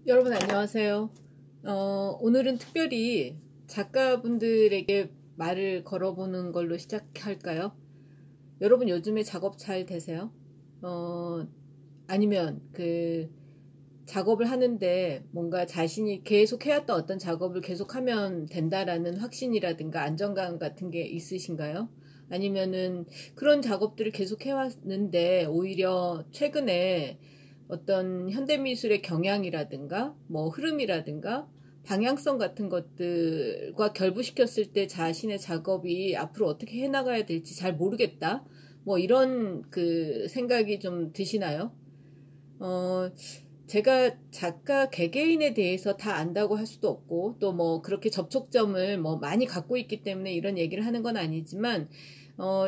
여러분 안녕하세요. 오늘은 특별히 작가분들에게 말을 걸어보는 걸로 시작할까요? 여러분 요즘에 작업 잘 되세요? 아니면 작업을 하는데 뭔가 자신이 계속 해왔던 어떤 작업을 계속하면 된다라는 확신이라든가 안정감 같은 게 있으신가요? 아니면은 그런 작업들을 계속 해왔는데 오히려 최근에 어떤 현대미술의 경향이라든가 뭐 흐름이라든가 방향성 같은 것들과 결부시켰을 때 자신의 작업이 앞으로 어떻게 해나가야 될지 잘 모르겠다. 뭐 이런 생각이 좀 드시나요? 어, 제가 작가 개개인에 대해서 다 안다고 할 수도 없고, 또 뭐 그렇게 접촉점을 뭐 많이 갖고 있기 때문에 이런 얘기를 하는 건 아니지만,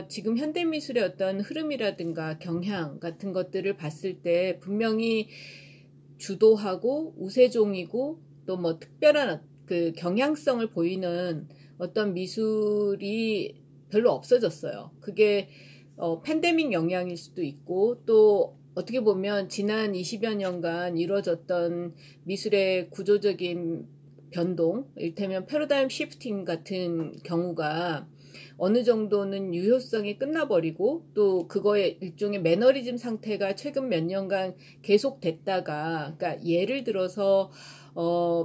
지금 현대미술의 어떤 흐름이라든가 경향 같은 것들을 봤을 때 분명히 주도하고 우세종이고 또 뭐 특별한 경향성을 보이는 어떤 미술이 별로 없어졌어요. 그게 팬데믹 영향일 수도 있고 또 어떻게 보면 지난 20여 년간 이루어졌던 미술의 구조적인 변동, 일테면 패러다임 시프팅 같은 경우가 어느 정도는 유효성이 끝나버리고 또 그거의 일종의 매너리즘 상태가 최근 몇 년간 계속됐다가, 그러니까 예를 들어서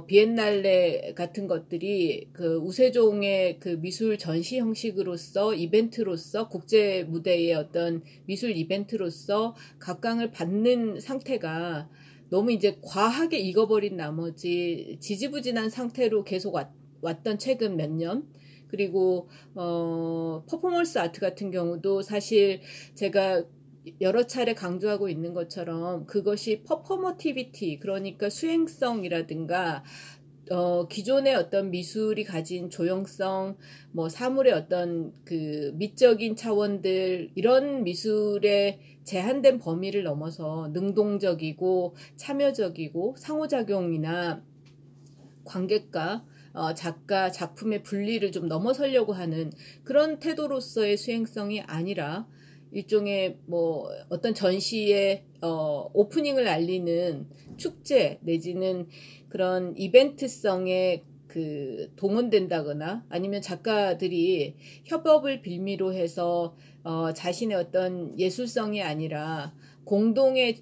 비엔날레 같은 것들이 그 우세종의 그 미술 전시 형식으로서 이벤트로서 국제 무대의 어떤 미술 이벤트로서 각광을 받는 상태가 너무 이제 과하게 익어버린 나머지 지지부진한 상태로 계속 왔던 최근 몇 년. 그리고 퍼포먼스 아트 같은 경우도 사실 제가 여러 차례 강조하고 있는 것처럼 그것이 퍼포머티비티, 그러니까 수행성이라든가 기존의 어떤 미술이 가진 조형성, 뭐 사물의 어떤 그 미적인 차원들, 이런 미술의 제한된 범위를 넘어서 능동적이고 참여적이고 상호작용이나 관객과 작가, 작품의 분리를 좀 넘어서려고 하는 그런 태도로서의 수행성이 아니라 일종의 뭐 어떤 전시의 오프닝을 알리는 축제 내지는 그런 이벤트성에 동원된다거나 아니면 작가들이 협업을 빌미로 해서 자신의 어떤 예술성이 아니라 공동의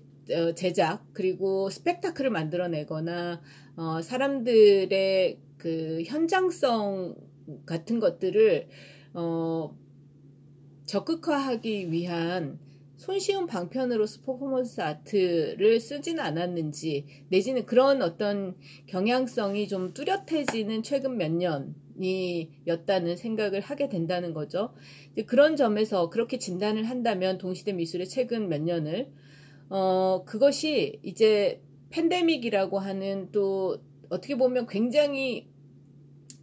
제작 그리고 스펙타클을 만들어내거나 사람들의 그 현장성 같은 것들을 적극화하기 위한 손쉬운 방편으로서 퍼포먼스 아트를 쓰지는 않았는지, 내지는 그런 어떤 경향성이 좀 뚜렷해지는 최근 몇 년이었다는 생각을 하게 된다는 거죠. 그런 점에서 그렇게 진단을 한다면 동시대 미술의 최근 몇 년을 그것이 이제 팬데믹이라고 하는, 또 어떻게 보면 굉장히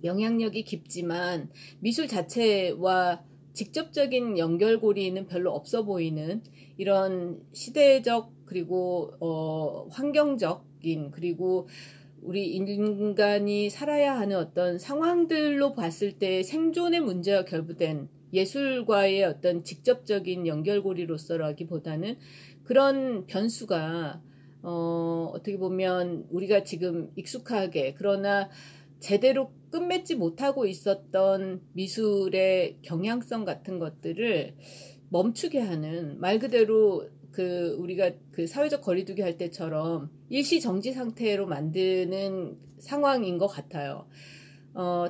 영향력이 깊지만 미술 자체와 직접적인 연결고리는 별로 없어 보이는 이런 시대적 그리고 환경적인, 그리고 우리 인간이 살아야 하는 어떤 상황들로 봤을 때 생존의 문제와 결부된 예술과의 어떤 직접적인 연결고리로서라기보다는 그런 변수가 어떻게 보면 우리가 지금 익숙하게, 그러나 제대로 끝맺지 못하고 있었던 미술의 경향성 같은 것들을 멈추게 하는, 말 그대로 우리가 사회적 거리두기 할 때처럼 일시 정지 상태로 만드는 상황인 것 같아요.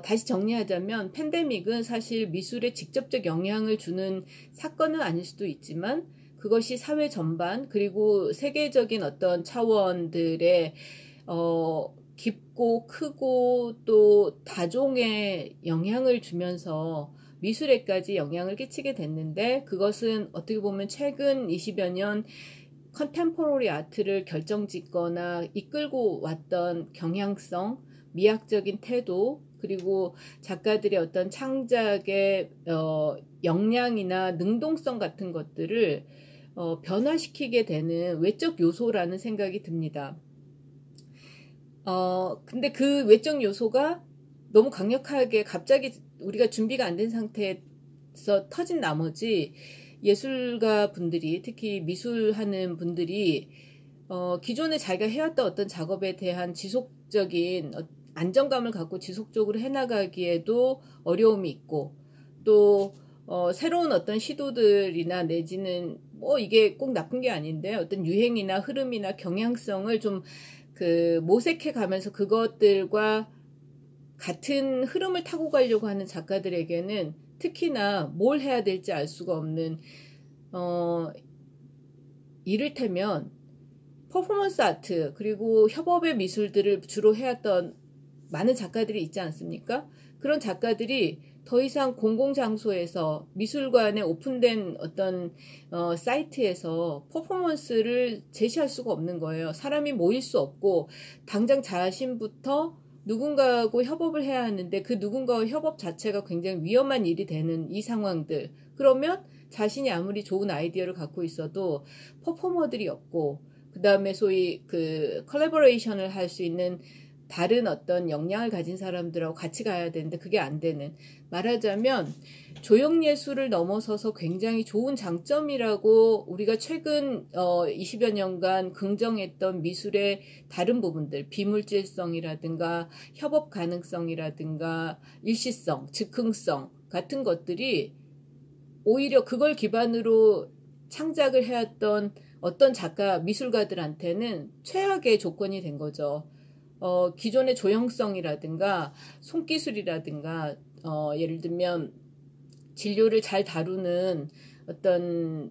다시 정리하자면 팬데믹은 사실 미술에 직접적 영향을 주는 사건은 아닐 수도 있지만 그것이 사회 전반 그리고 세계적인 어떤 차원들의 깊고 크고 또 다종에 영향을 주면서 미술에까지 영향을 끼치게 됐는데, 그것은 어떻게 보면 최근 20여 년 컨템포러리 아트를 결정짓거나 이끌고 왔던 경향성, 미학적인 태도, 그리고 작가들의 어떤 창작의 역량이나 능동성 같은 것들을 변화시키게 되는 외적 요소라는 생각이 듭니다. 근데 그 외적 요소가 너무 강력하게 갑자기 우리가 준비가 안 된 상태에서 터진 나머지 예술가 분들이, 특히 미술하는 분들이 기존에 자기가 해왔던 어떤 작업에 대한 지속적인 안정감을 갖고 지속적으로 해나가기에도 어려움이 있고, 또 새로운 어떤 시도들이나 내지는 뭐 이게 꼭 나쁜 게 아닌데 어떤 유행이나 흐름이나 경향성을 좀 모색해 가면서 그것들과 같은 흐름을 타고 가려고 하는 작가들에게는 특히나 뭘 해야 될지 알 수가 없는, 이를테면 퍼포먼스 아트 그리고 협업의 미술들을 주로 해왔던 많은 작가들이 있지 않습니까? 그런 작가들이 더 이상 공공장소에서 미술관에 오픈된 어떤 사이트에서 퍼포먼스를 제시할 수가 없는 거예요. 사람이 모일 수 없고 당장 자신부터 누군가하고 협업을 해야 하는데 그 누군가와 협업 자체가 굉장히 위험한 일이 되는 이 상황들. 그러면 자신이 아무리 좋은 아이디어를 갖고 있어도 퍼포머들이 없고, 그 다음에 소위 컬래버레이션을 할 수 있는 다른 어떤 역량을 가진 사람들하고 같이 가야 되는데 그게 안 되는, 말하자면 조형예술을 넘어서서 굉장히 좋은 장점이라고 우리가 최근 20여 년간 긍정했던 미술의 다른 부분들, 비물질성이라든가 협업 가능성이라든가 일시성, 즉흥성 같은 것들이 오히려 그걸 기반으로 창작을 해왔던 어떤 작가, 미술가들한테는 최악의 조건이 된 거죠. 기존의 조형성이라든가 손기술이라든가 예를 들면 진료를 잘 다루는 어떤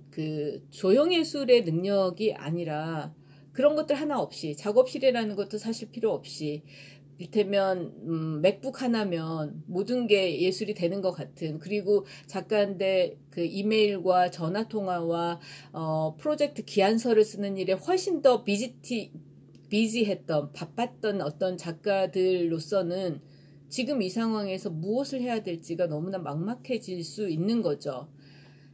조형예술의 능력이 아니라 그런 것들 하나 없이, 작업실이라는 것도 사실 필요 없이, 이를테면 맥북 하나면 모든 게 예술이 되는 것 같은, 그리고 작가인데 이메일과 전화통화와 프로젝트 기안서를 쓰는 일에 훨씬 더 비지했던, 바빴던 어떤 작가들로서는 지금 이 상황에서 무엇을 해야 될지가 너무나 막막해질 수 있는 거죠.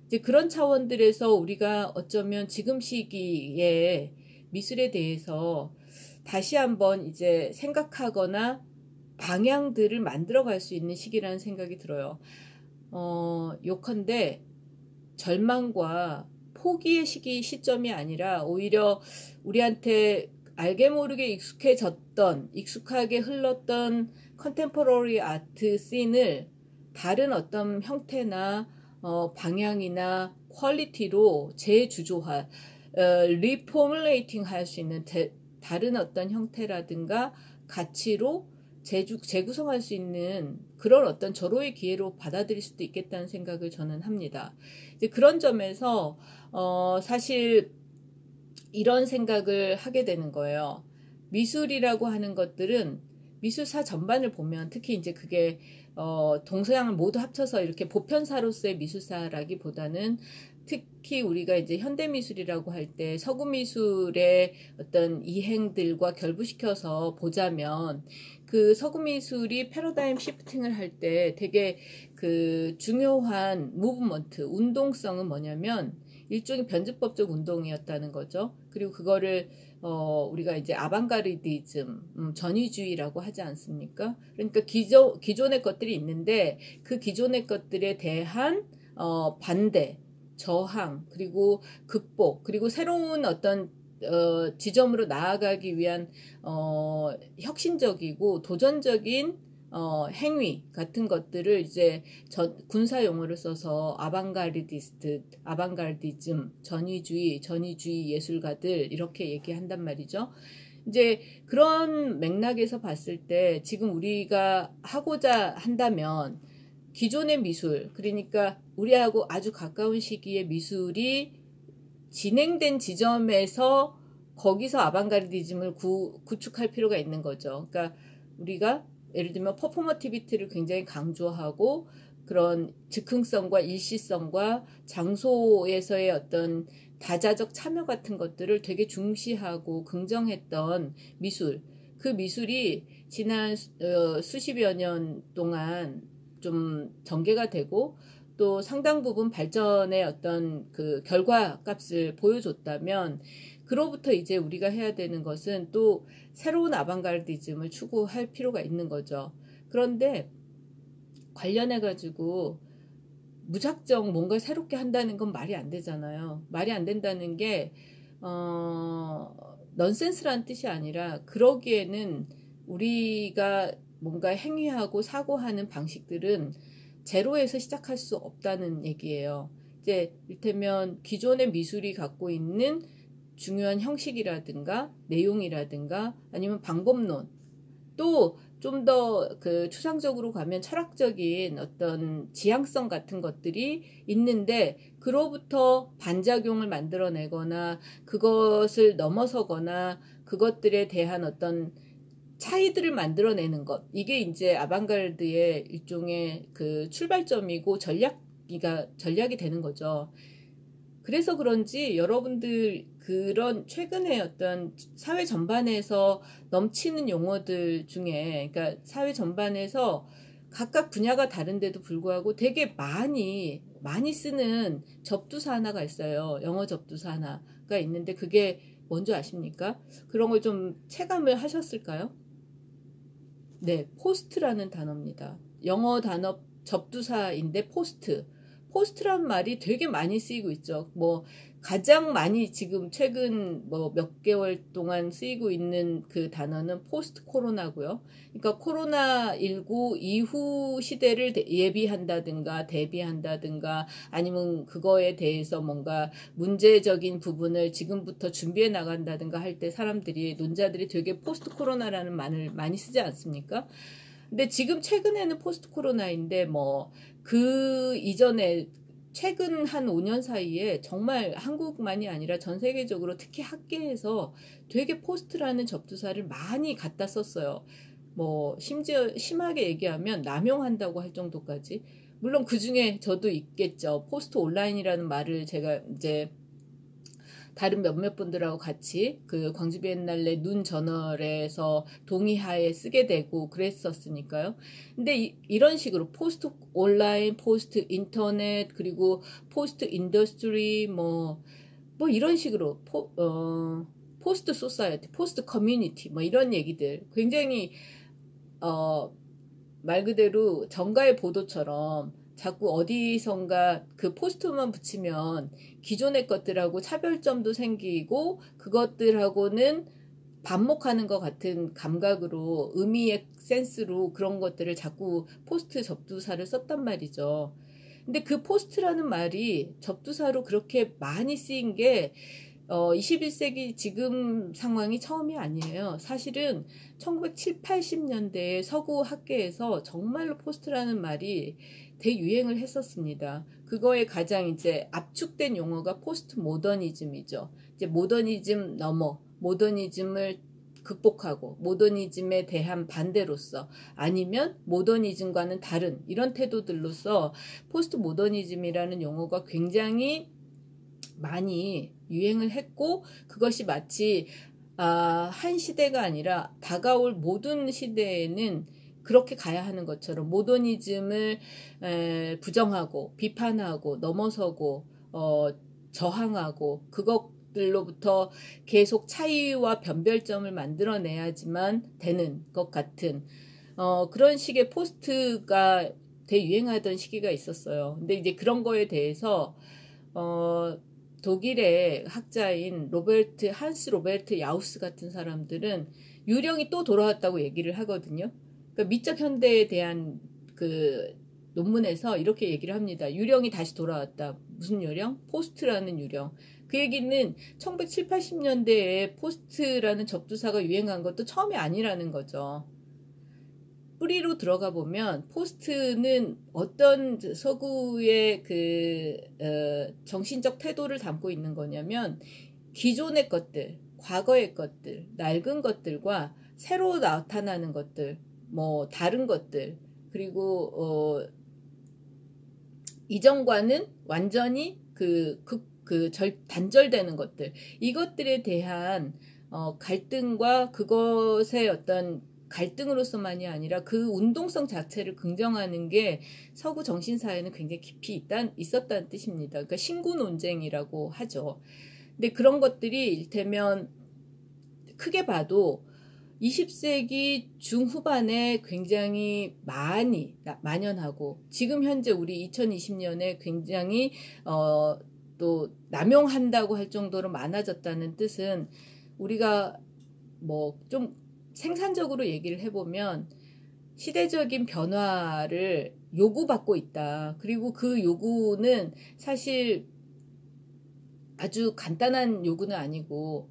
이제 그런 차원들에서 우리가 어쩌면 지금 시기에 미술에 대해서 다시 한번 이제 생각하거나 방향들을 만들어 갈 수 있는 시기라는 생각이 들어요. 요컨대 절망과 포기의 시점이 아니라 오히려 우리한테 알게 모르게 익숙하게 흘렀던 컨템포러리 아트 씬을 다른 어떤 형태나 방향이나 퀄리티로 재주조할, 리포뮬레이팅 할 수 있는 다른 어떤 형태라든가 가치로 재구성할 수 있는 그런 어떤 절호의 기회로 받아들일 수도 있겠다는 생각을 저는 합니다. 이제 그런 점에서 사실 이런 생각을 하게 되는 거예요. 미술이라고 하는 것들은 미술사 전반을 보면, 특히 이제 그게 동서양을 모두 합쳐서 이렇게 보편사로서의 미술사라기보다는, 특히 우리가 이제 현대미술이라고 할 때 서구미술의 어떤 이행들과 결부시켜서 보자면, 그 서구미술이 패러다임 시프팅을 할 때 되게 중요한 무브먼트, 운동성은 뭐냐면 일종의 변증법적 운동이었다는 거죠. 그리고 그거를 우리가 이제 아방가르디즘, 전위주의라고 하지 않습니까? 그러니까 기존의 것들이 있는데 그 기존의 것들에 대한 반대, 저항, 그리고 극복, 그리고 새로운 어떤 지점으로 나아가기 위한 혁신적이고 도전적인 행위 같은 것들을 이제 군사 용어를 써서 아방가르디즘, 전위주의 예술가들 이렇게 얘기한단 말이죠. 이제 그런 맥락에서 봤을 때 지금 우리가 하고자 한다면 기존의 미술, 그러니까 우리하고 아주 가까운 시기에 미술이 진행된 지점에서 거기서 아방가르디즘을 구축할 필요가 있는 거죠. 그러니까 우리가 예를 들면 퍼포머티비티를 굉장히 강조하고 그런 즉흥성과 일시성과 장소에서의 어떤 다자적 참여 같은 것들을 되게 중시하고 긍정했던 미술, 그 미술이 지난 수십여 년 동안 좀 전개가 되고 또 상당 부분 발전의 어떤 결과값을 보여줬다면, 그로부터 이제 우리가 해야 되는 것은 또 새로운 아방가르디즘을 추구할 필요가 있는 거죠. 그런데 관련해 가지고 무작정 뭔가 새롭게 한다는 건 말이 안 되잖아요. 말이 안 된다는 게 넌센스란 뜻이 아니라 그러기에는 우리가 뭔가 행위하고 사고하는 방식들은 제로에서 시작할 수 없다는 얘기예요. 이제 이를테면 기존의 미술이 갖고 있는 중요한 형식이라든가 내용이라든가 아니면 방법론, 또 좀 더 그 추상적으로 가면 철학적인 어떤 지향성 같은 것들이 있는데, 그로부터 반작용을 만들어내거나 그것을 넘어서거나 그것들에 대한 어떤 차이들을 만들어내는 것, 이게 이제 아방가르드의 일종의 그 출발점이고 전략이 되는 거죠. 그래서 그런지 여러분들 그런 최근에 어떤 사회 전반에서 넘치는 용어들 중에, 그러니까 사회 전반에서 각각 분야가 다른데도 불구하고 되게 많이 쓰는 접두사 하나가 있어요. 영어 접두사 하나가 있는데 그게 뭔지 아십니까? 그런 걸 좀 체감을 하셨을까요? 네, 포스트라는 단어입니다. 영어 단어 접두사인데 포스트란 말이 되게 많이 쓰이고 있죠. 뭐 가장 많이 지금 최근 뭐 몇 개월 동안 쓰이고 있는 그 단어는 포스트 코로나고요. 그러니까 코로나19 이후 시대를 예비한다든가 대비한다든가 아니면 그거에 대해서 뭔가 문제적인 부분을 지금부터 준비해 나간다든가 할 때 사람들이, 논자들이 되게 포스트 코로나라는 말을 많이 쓰지 않습니까? 근데 지금 최근에는 포스트 코로나인데 뭐 그 이전에 최근 한 5년 사이에 정말 한국만이 아니라 전 세계적으로 특히 학계에서 되게 포스트라는 접두사를 많이 갖다 썼어요. 뭐 심지어 심하게 얘기하면 남용한다고 할 정도까지. 물론 그 중에 저도 있겠죠. 포스트 온라인이라는 말을 제가 이제 다른 몇몇 분들하고 같이 그 광주 비엔날레 눈 저널에서 동의하에 쓰게 되고 그랬었으니까요. 근데 이런 식으로 포스트 온라인, 포스트 인터넷, 그리고 포스트 인더스트리 뭐 이런 식으로 포스트 소사이어티, 포스트 커뮤니티 뭐 이런 얘기들 굉장히 말 그대로 정가의 보도처럼 자꾸 어디선가 그 포스트만 붙이면 기존의 것들하고 차별점도 생기고 그것들하고는 반목하는 것 같은 감각으로, 의미의 센스로 그런 것들을 자꾸 포스트 접두사를 썼단 말이죠. 근데 그 포스트라는 말이 접두사로 그렇게 많이 쓰인 게 21세기 지금 상황이 처음이 아니에요. 사실은 1970, 80년대에 서구 학계에서 정말로 포스트라는 말이 대유행을 했었습니다. 그거에 가장 이제 압축된 용어가 포스트 모더니즘이죠. 이제 모더니즘 넘어, 모더니즘을 극복하고 모더니즘에 대한 반대로서, 아니면 모더니즘과는 다른 이런 태도들로서 포스트 모더니즘이라는 용어가 굉장히 많이 유행을 했고, 그것이 마치 한 시대가 아니라 다가올 모든 시대에는 그렇게 가야 하는 것처럼 모더니즘을 부정하고 비판하고 넘어서고 저항하고 그것들로부터 계속 차이와 변별점을 만들어내야지만 되는 것 같은 그런 식의 포스트가 대유행하던 시기가 있었어요. 근데 이제 그런 거에 대해서 독일의 학자인 한스 로베르트 야우스 같은 사람들은 유령이 또 돌아왔다고 얘기를 하거든요. 그러니까 미적 현대에 대한 그 논문에서 이렇게 얘기를 합니다. 유령이 다시 돌아왔다. 무슨 유령? 포스트라는 유령. 그 얘기는 1970, 80년대에 포스트라는 접두사가 유행한 것도 처음이 아니라는 거죠. 뿌리로 들어가 보면 포스트는 어떤 서구의 그 정신적 태도를 담고 있는 거냐면, 기존의 것들, 과거의 것들, 낡은 것들과 새로 나타나는 것들, 뭐 다른 것들, 그리고 이전과는 완전히 단절되는 것들, 이것들에 대한 갈등과 그것의 어떤 갈등으로서만이 아니라 그 운동성 자체를 긍정하는 게 서구 정신사에는 굉장히 깊이 있었다는 뜻입니다. 그러니까 신구 논쟁이라고 하죠. 근데 그런 것들이 일테면 크게 봐도 20세기 중후반에 굉장히 많이 만연하고, 지금 현재 우리 2020년에 굉장히 또 남용한다고 할 정도로 많아졌다는 뜻은 우리가 뭐 좀 생산적으로 얘기를 해보면 시대적인 변화를 요구받고 있다. 그리고 그 요구는 사실 아주 간단한 요구는 아니고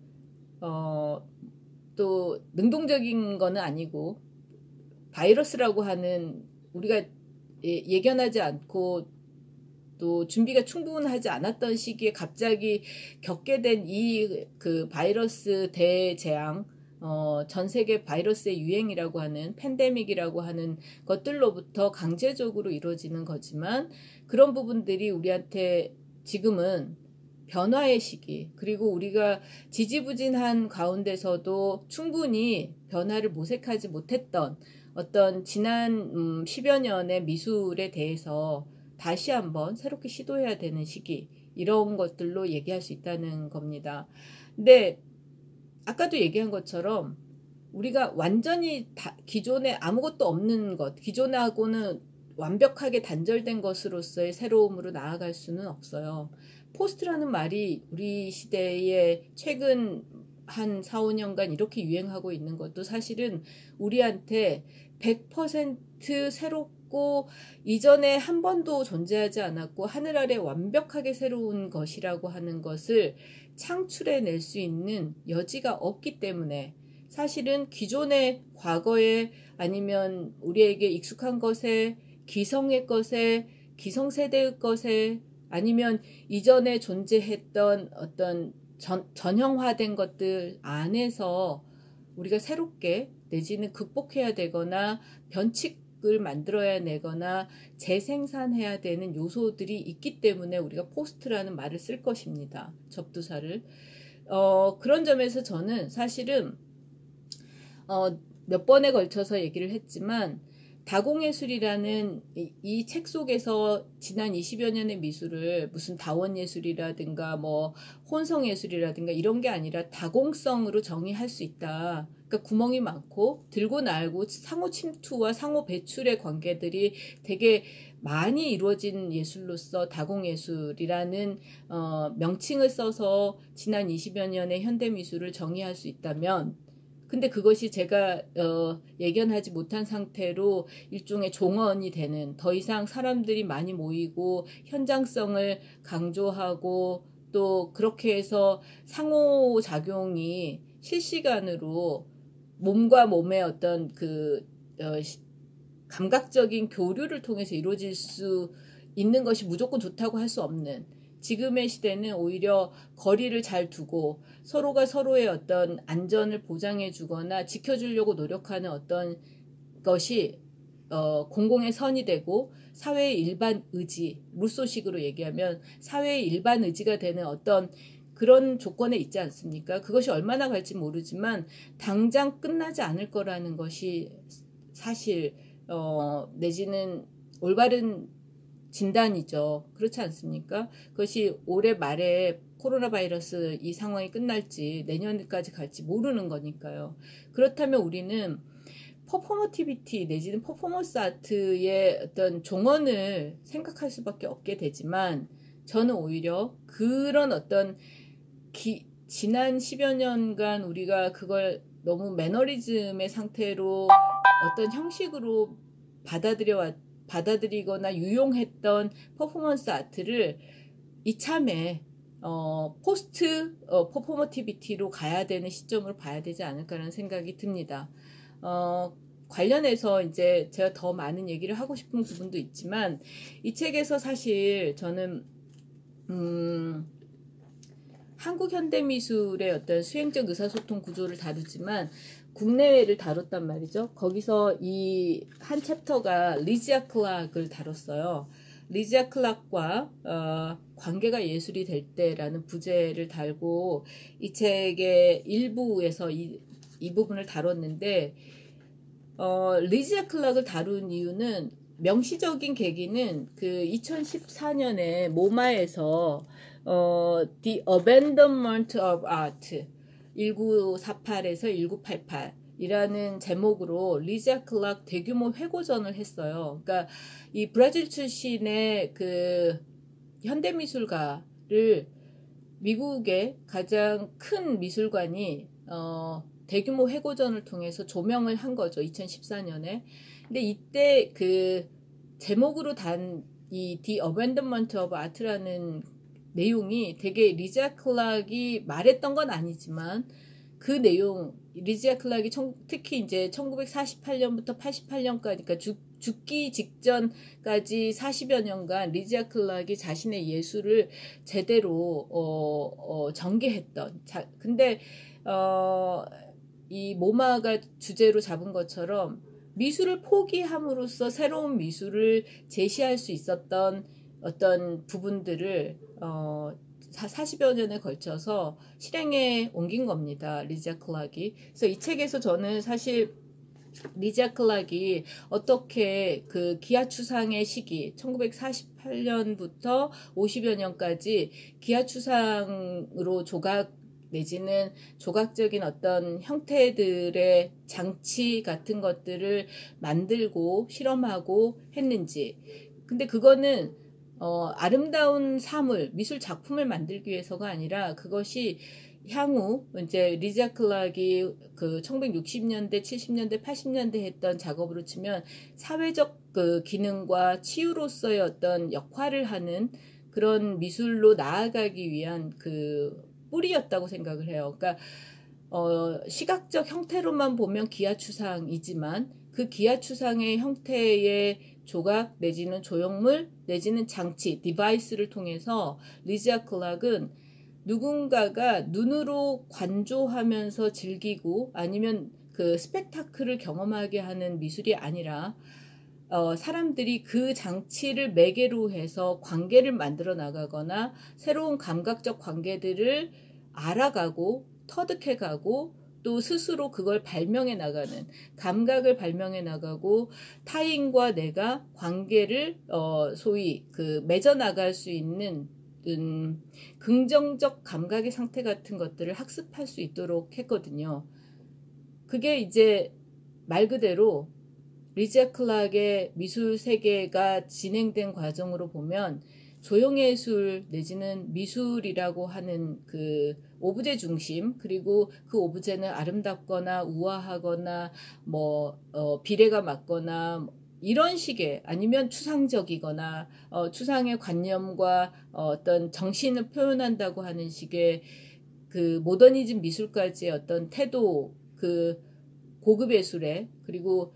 또 능동적인 거는 아니고 바이러스라고 하는 우리가 예견하지 않고 또 준비가 충분하지 않았던 시기에 갑자기 겪게 된 이 그 바이러스 대재앙, 전 세계 바이러스의 유행이라고 하는 팬데믹이라고 하는 것들로부터 강제적으로 이루어지는 거지만 그런 부분들이 우리한테 지금은 변화의 시기, 그리고 우리가 지지부진한 가운데서도 충분히 변화를 모색하지 못했던 어떤 지난 10여 년의 미술에 대해서 다시 한번 새롭게 시도해야 되는 시기, 이런 것들로 얘기할 수 있다는 겁니다. 근데 아까도 얘기한 것처럼 우리가 완전히 기존에 아무것도 없는 것, 기존하고는 완벽하게 단절된 것으로서의 새로움으로 나아갈 수는 없어요. 포스트라는 말이 우리 시대에 최근 한 4, 5년간 이렇게 유행하고 있는 것도 사실은 우리한테 100% 새롭고 이전에 한 번도 존재하지 않았고 하늘 아래 완벽하게 새로운 것이라고 하는 것을 창출해낼 수 있는 여지가 없기 때문에 사실은 기존의 과거에 아니면 우리에게 익숙한 것에 기성의 것에 기성세대의 것에 아니면 이전에 존재했던 어떤 전형화된 것들 안에서 우리가 새롭게 내지는 극복해야 되거나 변칙을 만들어야 내거나 재생산해야 되는 요소들이 있기 때문에 우리가 포스트라는 말을 쓸 것입니다. 접두사를. 그런 점에서 저는 사실은 몇 번에 걸쳐서 얘기를 했지만 다공예술이라는 이 책 속에서 지난 20여 년의 미술을 무슨 다원예술이라든가 뭐 혼성예술이라든가 이런 게 아니라 다공성으로 정의할 수 있다. 그러니까 구멍이 많고 들고 날고 상호 침투와 상호 배출의 관계들이 되게 많이 이루어진 예술로서 다공예술이라는 명칭을 써서 지난 20여 년의 현대미술을 정의할 수 있다면 근데 그것이 제가 예견하지 못한 상태로 일종의 종언이 되는 더 이상 사람들이 많이 모이고 현장성을 강조하고 또 그렇게 해서 상호작용이 실시간으로 몸과 몸의 어떤 감각적인 교류를 통해서 이루어질 수 있는 것이 무조건 좋다고 할 수 없는 지금의 시대는 오히려 거리를 잘 두고 서로가 서로의 어떤 안전을 보장해 주거나 지켜주려고 노력하는 어떤 것이 공공의 선이 되고 사회의 일반 의지, 루소식으로 얘기하면 사회의 일반 의지가 되는 어떤 그런 조건에 있지 않습니까? 그것이 얼마나 갈지 모르지만 당장 끝나지 않을 거라는 것이 사실 내지는 올바른 진단이죠. 그렇지 않습니까? 그것이 올해 말에 코로나 바이러스 이 상황이 끝날지 내년까지 갈지 모르는 거니까요. 그렇다면 우리는 퍼포머티비티 내지는 퍼포먼스 아트의 어떤 종언을 생각할 수밖에 없게 되지만 저는 오히려 그런 어떤 지난 10여 년간 우리가 그걸 너무 매너리즘의 상태로 어떤 형식으로 받아들이거나 유용했던 퍼포먼스 아트를 이참에 포스트 퍼포머티비티로 가야 되는 시점으로 봐야 되지 않을까라는 생각이 듭니다. 관련해서 이제 제가 더 많은 얘기를 하고 싶은 부분도 있지만 이 책에서 사실 저는 한국 현대미술의 어떤 수행적 의사소통 구조를 다루지만 국내외를 다뤘단 말이죠. 거기서 이 한 챕터가 리지아 클락을 다뤘어요. 리지아 클락과 관계가 예술이 될 때라는 부제를 달고 이 책의 일부에서 이 부분을 다뤘는데 리지아 클락을 다룬 이유는 명시적인 계기는 그 2014년에 모마에서 The Abandonment of Art 1948에서 1988 이라는 제목으로 리지아 클락 대규모 회고전을 했어요. 그러니까 이 브라질 출신의 그 현대미술가를 미국의 가장 큰 미술관이 대규모 해고전을 통해서 조명을 한 거죠. 2014년에. 근데 이때 그 제목으로 단 이 The Abandonment of Art라는 내용이 되게 리자 클락이 말했던 건 아니지만 그 내용, 리자 클락이 특히 이제 1948년부터 88년까지, 그러니까 죽기 직전까지 40여 년간 리자 클락이 자신의 예술을 제대로 전개했던. 근데 이 모마가 주제로 잡은 것처럼 미술을 포기함으로써 새로운 미술을 제시할 수 있었던 어떤 부분들을 40여 년에 걸쳐서 실행에 옮긴 겁니다. 리자 클락이. 그래서 이 책에서 저는 사실 리자 클락이 어떻게 그 기아추상의 시기 1948년부터 50여 년까지 기아추상으로 조각 내지는 조각적인 어떤 형태들의 장치 같은 것들을 만들고 실험하고 했는지. 근데 그거는 아름다운 사물, 미술 작품을 만들기 위해서가 아니라 그것이 향후 이제 리자 클락이 그 1960년대, 70년대, 80년대 했던 작업으로 치면 사회적 그 기능과 치유로서의 어떤 역할을 하는 그런 미술로 나아가기 위한 그 뿌리였다고 생각을 해요. 그러니까 시각적 형태로만 보면 기아추상이지만 그 기아추상의 형태의 조각 내지는 조형물 내지는 장치, 디바이스를 통해서 리자 클락은 누군가가 눈으로 관조하면서 즐기고 아니면 그 스펙타클을 경험하게 하는 미술이 아니라 사람들이 그 장치를 매개로 해서 관계를 만들어 나가거나 새로운 감각적 관계들을 알아가고 터득해가고 또 스스로 그걸 발명해 나가는 감각을 발명해 나가고 타인과 내가 관계를 소위 그 맺어 나갈 수 있는 긍정적 감각의 상태 같은 것들을 학습할 수 있도록 했거든요. 그게 이제 말 그대로 리자 클락의 미술 세계가 진행된 과정으로 보면 조형예술 내지는 미술이라고 하는 그 오브제 중심, 그리고 그 오브제는 아름답거나 우아하거나 비례가 맞거나 이런 식의, 아니면 추상적이거나 추상의 관념과 어떤 정신을 표현한다고 하는 식의 그 모더니즘 미술까지의 어떤 태도, 그 고급 예술의, 그리고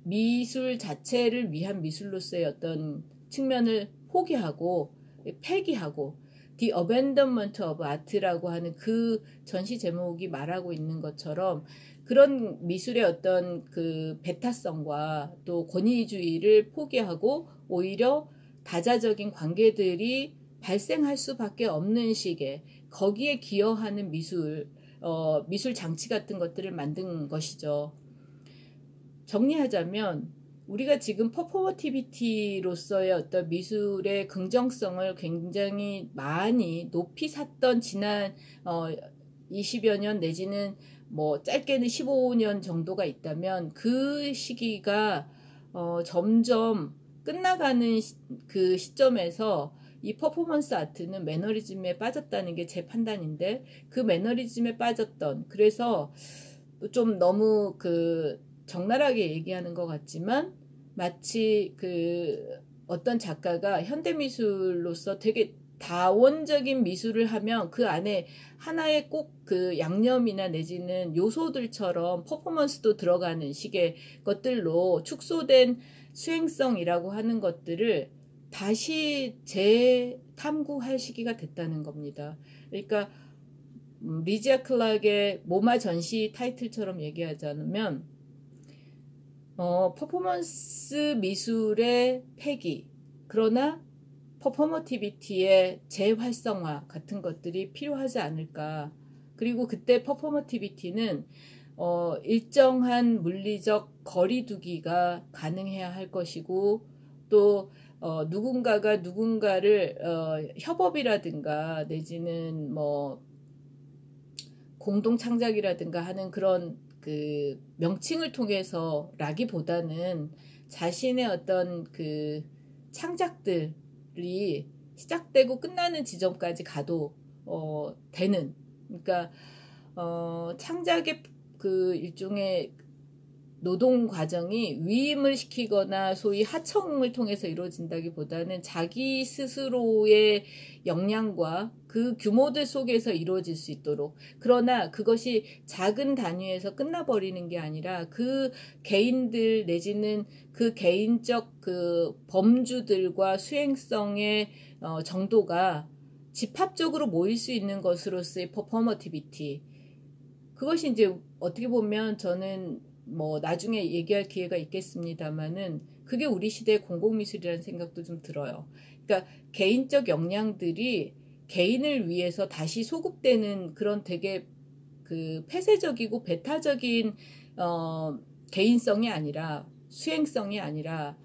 미술 자체를 위한 미술로서의 어떤 측면을 포기하고 폐기하고 The Abandonment of Art라고 하는 그 전시 제목이 말하고 있는 것처럼 그런 미술의 어떤 그 배타성과 또 권위주의를 포기하고 오히려 다자적인 관계들이 발생할 수밖에 없는 식의 거기에 기여하는 미술 장치 같은 것들을 만든 것이죠. 정리하자면 우리가 지금 퍼포머티비티로서의 어떤 미술의 긍정성을 굉장히 많이 높이 샀던 지난 20여 년 내지는 짧게는 15년 정도가 있다면 그 시기가 점점 끝나가는 그 시점에서 이 퍼포먼스 아트는 매너리즘에 빠졌다는 게 제 판단인데, 그 매너리즘에 빠졌던, 그래서 좀 너무 그 적나라하게 얘기하는 것 같지만 마치 그 어떤 작가가 현대미술로서 되게 다원적인 미술을 하면 그 안에 하나의 꼭 그 양념이나 내지는 요소들처럼 퍼포먼스도 들어가는 식의 것들로 축소된 수행성이라고 하는 것들을 다시 재탐구할 시기가 됐다는 겁니다. 그러니까 리자 클락의 모마 전시 타이틀처럼 얘기하자면 퍼포먼스 미술의 폐기, 그러나 퍼포머티비티의 재활성화 같은 것들이 필요하지 않을까. 그리고 그때 퍼포머티비티는 일정한 물리적 거리두기가 가능해야 할 것이고, 또 누군가가 누군가를 협업이라든가 내지는 공동 창작이라든가 하는 그런 그 명칭을 통해서 라기보다는 자신의 어떤 그 창작들이 시작되고 끝나는 지점까지 가도 되는, 그러니까 창작의 그 일종의 노동 과정이 위임을 시키거나 소위 하청을 통해서 이루어진다기보다는 자기 스스로의 역량과 그 규모들 속에서 이루어질 수 있도록, 그러나 그것이 작은 단위에서 끝나버리는 게 아니라 그 개인들 내지는 그 개인적 그 범주들과 수행성의 정도가 집합적으로 모일 수 있는 것으로서의 퍼포머티비티, 그것이 이제 어떻게 보면 저는 뭐 나중에 얘기할 기회가 있겠습니다만은 그게 우리 시대의 공공미술이라는 생각도 좀 들어요. 그러니까 개인적 역량들이 개인을 위해서 다시 소급되는 그런 되게 그 폐쇄적이고 배타적인 개인성이 아니라, 수행성이 아니라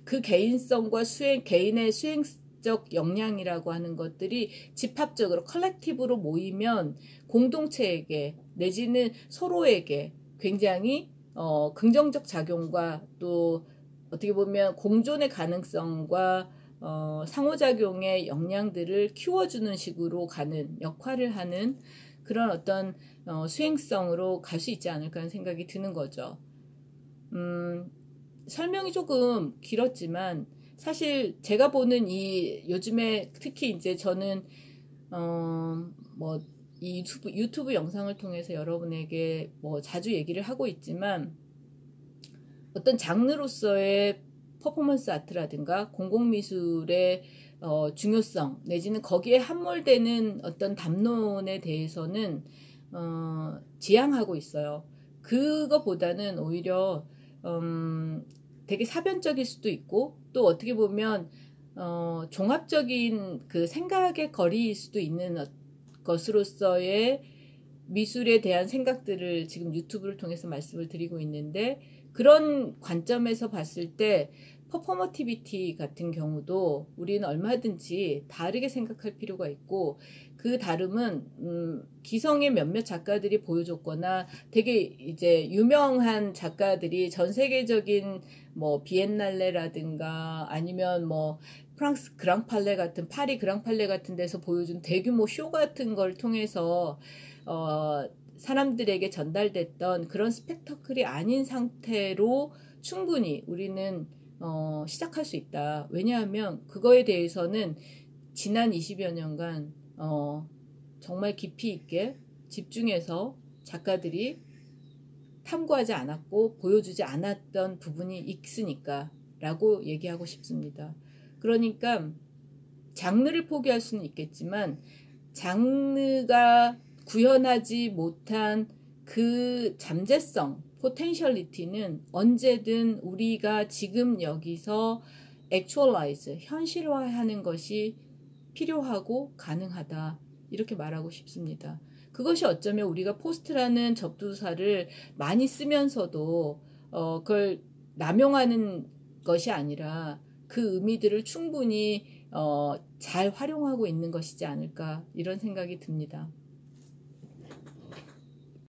그 개인성과 개인의 수행적 역량이라고 하는 것들이 집합적으로 컬렉티브로 모이면 공동체에게 내지는 서로에게 굉장히 긍정적 작용과 또 어떻게 보면 공존의 가능성과 상호작용의 역량들을 키워주는 식으로 가는 역할을 하는 그런 어떤 수행성으로 갈 수 있지 않을까 하는 생각이 드는 거죠. 설명이 조금 길었지만 사실 제가 보는 이 요즘에 특히 이제 저는 뭐 이 유튜브 영상을 통해서 여러분에게 뭐 자주 얘기를 하고 있지만 어떤 장르로서의 퍼포먼스 아트라든가 공공미술의 중요성 내지는 거기에 함몰되는 어떤 담론에 대해서는 지향하고 있어요. 그거보다는 오히려 되게 사변적일 수도 있고 또 어떻게 보면 종합적인 그 생각의 거리일 수도 있는 것으로서의 미술에 대한 생각들을 지금 유튜브를 통해서 말씀을 드리고 있는데, 그런 관점에서 봤을 때 퍼포머티비티 같은 경우도 우리는 얼마든지 다르게 생각할 필요가 있고, 그 다름은 기성의 몇몇 작가들이 보여줬거나 되게 이제 유명한 작가들이 전 세계적인 뭐 비엔날레라든가 아니면 뭐 프랑스 그랑팔레 같은, 파리 그랑팔레 같은 데서 보여준 대규모 쇼 같은 걸 통해서 사람들에게 전달됐던 그런 스펙터클이 아닌 상태로 충분히 우리는 시작할 수 있다. 왜냐하면 그거에 대해서는 지난 20여 년간 정말 깊이 있게 집중해서 작가들이 탐구하지 않았고 보여주지 않았던 부분이 있으니까 라고 얘기하고 싶습니다. 그러니까 장르를 포기할 수는 있겠지만 장르가 구현하지 못한 그 잠재성, 포텐셜리티는 언제든 우리가 지금 여기서 액츄얼라이즈, 현실화하는 것이 필요하고 가능하다. 이렇게 말하고 싶습니다. 그것이 어쩌면 우리가 포스트라는 접두사를 많이 쓰면서도 그걸 남용하는 것이 아니라 그 의미들을 충분히 잘 활용하고 있는 것이지 않을까 이런 생각이 듭니다.